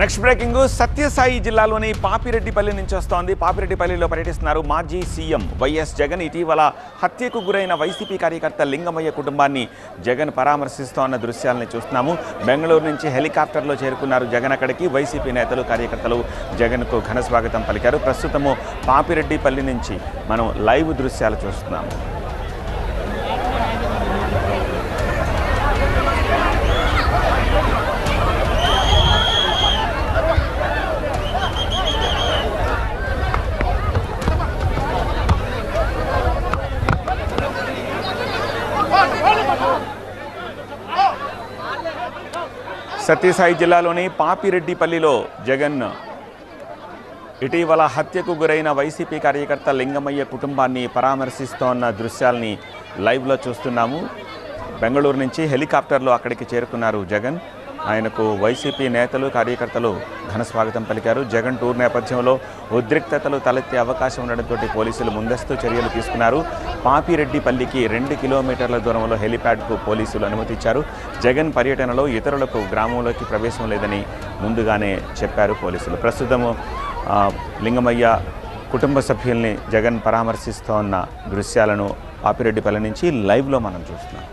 Next breaking Sathya Sai జిల్లాలోని పాపిరెడ్డిపల్లి నుంచి వస్తోంది. పాపిరెడ్డిపల్లిలో పర్యటిస్తున్నారు మాజీ సీఎం వైఎస్ జగన్. ఇటీవల హత్యకు గురైన వైసీపీ కార్యకర్త లింగమయ్య కుటుంబాన్ని జగన్ పరామర్శిస్తోన్న దృశ్యాలను చూస్తున్నాము. బెంగళూరు నుంచి హెలికాప్టర్లో చేరుకున్నారు జగన్. అక్కడికి వైసీపీ నేతలు కార్యకర్తలు జగన్కు ఘన స్వాగతం పలికారు. ప్రస్తుతము పాపిరెడ్డిపల్లి నుంచి మనం లైవ్ దృశ్యాలు చూస్తున్నాము. సత్యసాయి జిల్లాలోని పాపిరెడ్డిపల్లిలో జగన్ ఇటీవల హత్యకు గురైన వైసీపీ కార్యకర్త లింగమయ్య కుటుంబాన్ని పరామర్శిస్తోన్న దృశ్యాల్ని లైవ్లో చూస్తున్నాము. బెంగళూరు నుంచి హెలికాప్టర్లో అక్కడికి చేరుకున్నారు జగన్. ఆయనకు వైసీపీ నేతలు కార్యకర్తలు ఘన స్వాగతం పలికారు. జగన్ టూర్ నేపథ్యంలో ఉద్రిక్తతలు తలెత్తే అవకాశం ఉండడంతో పోలీసులు ముందస్తు చర్యలు తీసుకున్నారు. పాపిరెడ్డిపల్లికి 2 కిలోమీటర్ల దూరంలో హెలిప్యాడ్కు పోలీసులు అనుమతిచ్చారు. జగన్ పర్యటనలో ఇతరులకు గ్రామంలోకి ప్రవేశం లేదని ముందుగానే చెప్పారు పోలీసులు. ప్రస్తుతము లింగమయ్య కుటుంబ సభ్యుల్ని జగన్ పరామర్శిస్తోన్న దృశ్యాలను పాపిరెడ్డిపల్లి నుంచి లైవ్లో మనం చూస్తున్నాం.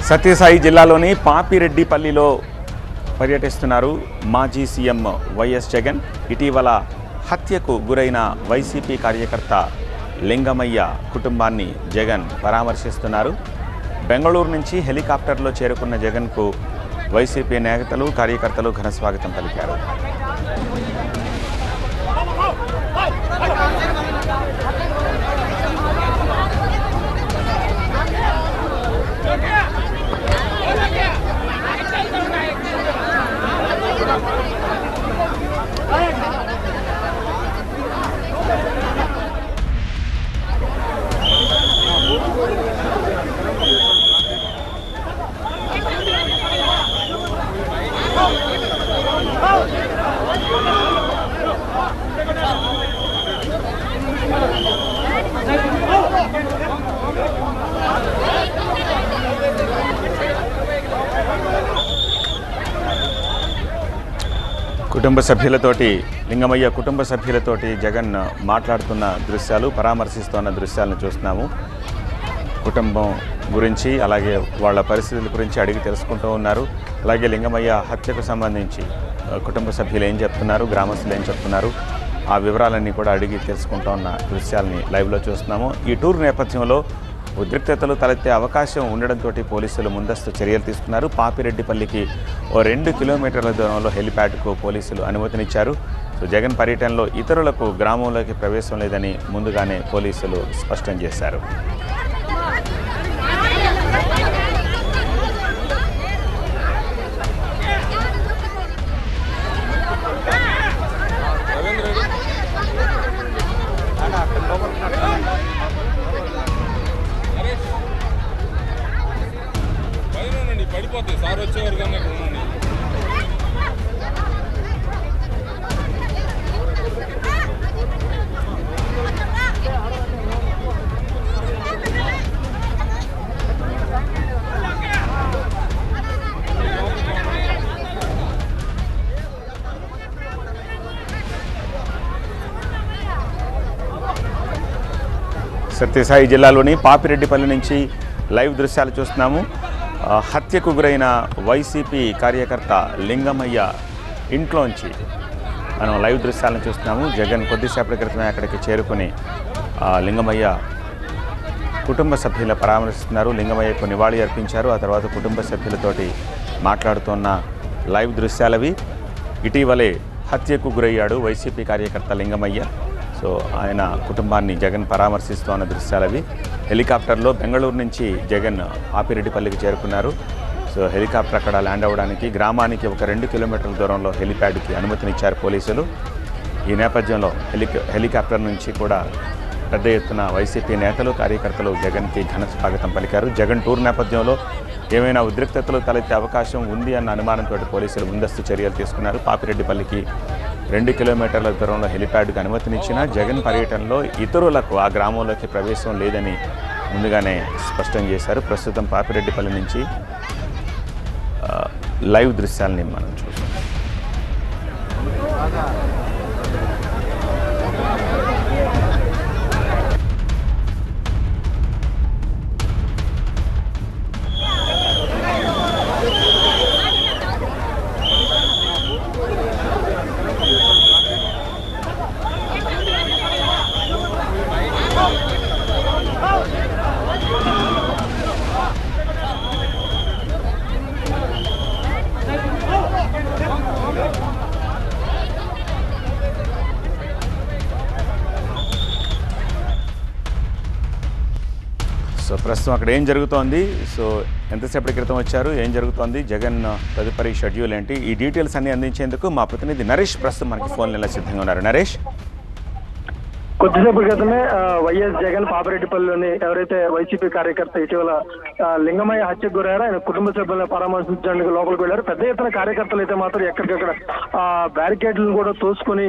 సత్యసాయి జిల్లాలోని పాపిరెడ్డిపల్లిలో పర్యటిస్తున్నారు మాజీ సీఎం వైఎస్ జగన్. ఇటీవల హత్యకు గురైన వైసీపీ కార్యకర్త లింగమయ్య కుటుంబాన్ని జగన్ పరామర్శిస్తున్నారు. బెంగళూరు నుంచి హెలికాప్టర్లో చేరుకున్న జగన్కు వైసీపీ నేతలు కార్యకర్తలు ఘన స్వాగతం పలికారు. కుటుంబ సభ్యులతోటి లింగమయ్య కుటుంబ సభ్యులతోటి జగన్ మాట్లాడుతున్న దృశ్యాలు, పరామర్శిస్తున్న దృశ్యాలను చూస్తున్నాము. కుటుంబం గురించి అలాగే వాళ్ళ పరిస్థితుల గురించి అడిగి తెలుసుకుంటూ ఉన్నారు. అలాగే లింగమయ్య హత్యకు సంబంధించి కుటుంబ సభ్యులు ఏం చెప్తున్నారు, గ్రామస్తులు ఏం చెప్తున్నారు, ఆ వివరాలన్నీ కూడా అడిగి తెలుసుకుంటూ ఉన్న దృశ్యాలని లైవ్లో చూస్తున్నాము. ఈ టూర్ నేపథ్యంలో ఉద్రిక్తతలు తలెత్తే అవకాశం ఉండడంతో పోలీసులు ముందస్తు చర్యలు తీసుకున్నారు. పాపిరెడ్డిపల్లికి 2 కిలోమీటర్ల దూరంలో హెలిప్యాడ్కు పోలీసులు అనుమతినిచ్చారు. సో జగన్ పర్యటనలో ఇతరులకు గ్రామంలోకి ప్రవేశం లేదని ముందుగానే పోలీసులు స్పష్టం చేశారు. పడిపోతాయి సార్ వచ్చేవారు కానీ సత్యసాయి జిల్లాలోని పాపిరెడ్డిపల్లి నుంచి లైవ్ దృశ్యాలు చూస్తున్నాము. హత్యకు గురైన వైసీపీ కార్యకర్త లింగమయ్య ఇంట్లోంచి మనం లైవ్ దృశ్యాలను చూస్తున్నాము. జగన్ కొద్దిసేపటి క్రితమే అక్కడికి చేరుకుని లింగమయ్య కుటుంబ సభ్యుల పరామర్శిస్తున్నారు. లింగమయ్యకు నివాళి అర్పించారు. ఆ తర్వాత కుటుంబ సభ్యులతోటి మాట్లాడుతున్న లైవ్ దృశ్యాలవి. ఇటీవలే హత్యకు గురయ్యాడు వైసీపీ కార్యకర్త లింగమయ్య. సో ఆయన కుటుంబాన్ని జగన్ పరామర్శిస్తున్న దృశ్యాలవి. హెలికాప్టర్లో బెంగళూరు నుంచి జగన్ పాపిరెడ్డిపల్లికి చేరుకున్నారు. సో హెలికాప్టర్ అక్కడ ల్యాండ్ అవ్వడానికి గ్రామానికి ఒక 2 కిలోమీటర్ల దూరంలో హెలిప్యాడ్కి అనుమతినిచ్చారు పోలీసులు. ఈ నేపథ్యంలో హెలికాప్టర్ నుంచి కూడా పెద్ద ఎత్తున వైసీపీ నేతలు కార్యకర్తలు జగన్కి ఘన స్వాగతం పలికారు. జగన్ టూర్ నేపథ్యంలో ఏమైనా ఉద్రిక్తతలు తలెత్తే అవకాశం ఉంది అన్న అనుమానంతో పోలీసులు ముందస్తు చర్యలు తీసుకున్నారు. పాపిరెడ్డిపల్లికి 2 కిలోమీటర్ల దూరంలో హెలిప్యాడ్కి అనుమతినిచ్చిన జగన్ పర్యటనలో ఇతరులకు ఆ గ్రామంలోకి ప్రవేశం లేదని ముందుగానే స్పష్టం చేశారు. ప్రస్తుతం పాపిరెడ్డిపల్లి నుంచి లైవ్ దృశ్యాలని మనం చూస్తాం. సో ప్రస్తుతం అక్కడ ఏం జరుగుతోంది, సో ఎంతసేపటి క్రితం వచ్చారు, ఏం జరుగుతోంది, జగన్ తదుపరి షెడ్యూల్ ఏంటి, ఈ డీటెయిల్స్ అన్ని అందించేందుకు మా ప్రతినిధి నరేష్ ప్రస్తుతం మనకి ఫోన్లలో సిద్ధంగా ఉన్నారు. నరేష్, కొద్దిసేపు క్రితమే వైఎస్ జగన్ పాపిరెడ్డిపల్లిలోని ఎవరైతే వైసీపీ కార్యకర్త ఇటీవల లింగమయ్య హత్యకు గురయ్యారో ఆయన కుటుంబ సభ్యులను పరామర్శించడానికి లోపలికి వెళ్ళారు. పెద్ద ఎత్తున కార్యకర్తలు అయితే మాత్రం ఎక్కడికక్కడ బ్యారికేడ్లను కూడా తోసుకొని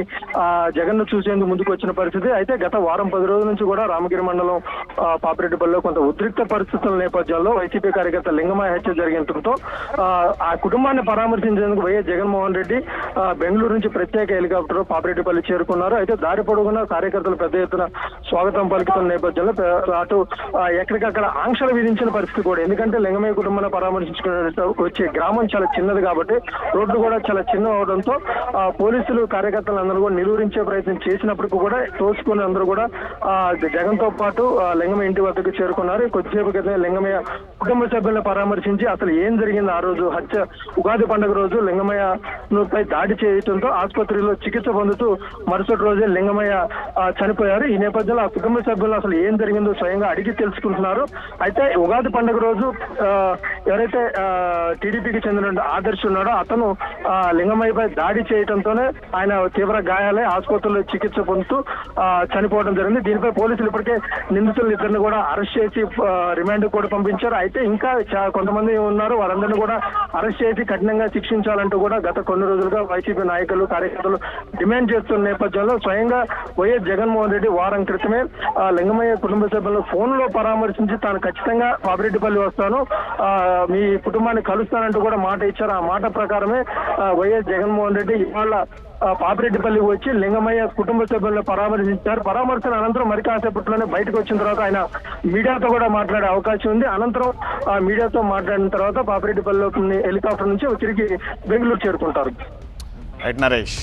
జగన్ ను చూసేందుకు ముందుకు వచ్చిన పరిస్థితి. అయితే గత వారం 10 రోజుల నుంచి కూడా రామగిరి మండలం పాపిరెడ్డిపల్లిలో కొంత ఉద్రిక్త పరిస్థితుల నేపథ్యంలో వైసీపీ కార్యకర్త లింగమయ్య హత్య జరిగడంతో ఆ కుటుంబాన్ని పరామర్శించేందుకు వైఎస్ జగన్మోహన్ రెడ్డి బెంగళూరు నుంచి ప్రత్యేక హెలికాప్టర్ పాపిరెడ్డిపల్లి చేరుకున్నారు. అయితే దారి పొడుగున కార్యకర్తలు పెద్ద ఎత్తున స్వాగతం పలుకుతున్న నేపథ్యంలో అటు ఎక్కడికక్కడ ఆంక్షలు విధించిన పరిస్థితి కూడా. ఎందుకంటే లింగమయ్య కుటుంబాన్ని పరామర్శించుకునే వచ్చే గ్రామం చాలా చిన్నది కాబట్టి రోడ్లు కూడా చాలా చిన్న అవడంతో పోలీసులు కార్యకర్తలందరూ కూడా నిలువరించే ప్రయత్నం చేసినప్పటికీ కూడా తోసుకుని అందరూ కూడా జగన్ తో పాటు లింగమయ్య ఇంటి వద్దకు చేరుకున్నారు. కొద్దిసేపు క్రితం లింగమయ్య కుటుంబ సభ్యులను పరామర్శించి అసలు ఏం జరిగింది, ఆ రోజు హత్య ఉగాది పండుగ రోజు లింగమయ్యపై దాడి చేయడంతో ఆసుపత్రిలో చికిత్స పొందుతూ మరుసటి రోజే లింగమయ్య చనిపోయారు. ఈ నేపథ్యంలో ఆ కుటుంబ సభ్యులు అసలు ఏం జరిగిందో స్వయంగా అడిగి తెలుసుకుంటున్నారు. అయితే ఉగాది పండుగ రోజు ఎవరైతే టీడీపీకి చెందిన ఆదర్శ్ ఉన్నాడో అతను లింగమయ్యపై దాడి చేయడంతోనే ఆయన తీవ్ర గాయాలై ఆసుపత్రిలో చికిత్స పొందుతూ చనిపోవడం జరిగింది. దీనిపై పోలీసులు ఇప్పటికే నిందితులు ఇద్దరిని కూడా అరెస్ట్ చేసి రిమాండ్ కూడా పంపించారు. అయితే ఇంకా కొంతమంది ఉన్నారు, వారందరినీ కూడా అరెస్ట్ చేసి కఠినంగా శిక్షించాలంటూ కూడా గత కొన్ని రోజులుగా వైసీపీ నాయకులు కార్యకర్తలు డిమాండ్ చేస్తున్న నేపథ్యంలో స్వయంగా వైఎస్ జగన్మోహన్ రెడ్డి వారం క్రితమే లింగమయ్య కుటుంబ సభ్యులను ఫోన్ లో పరామర్శించి తాను ఖచ్చితంగా పాపిరెడ్డిపల్లి వస్తాను, మీ కుటుంబాన్ని కలుస్తానంటూ కూడా మాట ఇచ్చారు. ఆ మాట ప్రకారమే వైఎస్ జగన్మోహన్ రెడ్డి ఇవాళ పాపిరెడ్డిపల్లి వచ్చి లింగమయ్య కుటుంబ సభ్యులను పరామర్శించారు. పరామర్శన అనంతరం మరి కాసేపట్లోనే బయటకు వచ్చిన తర్వాత ఆయన మీడియాతో కూడా మాట్లాడే అవకాశం ఉంది. అనంతరం మీడియాతో మాట్లాడిన తర్వాత పాపిరెడ్డిపల్లి హెలికాప్టర్ నుంచి తిరిగి బెంగళూరు చేరుకుంటారు. నరేష్.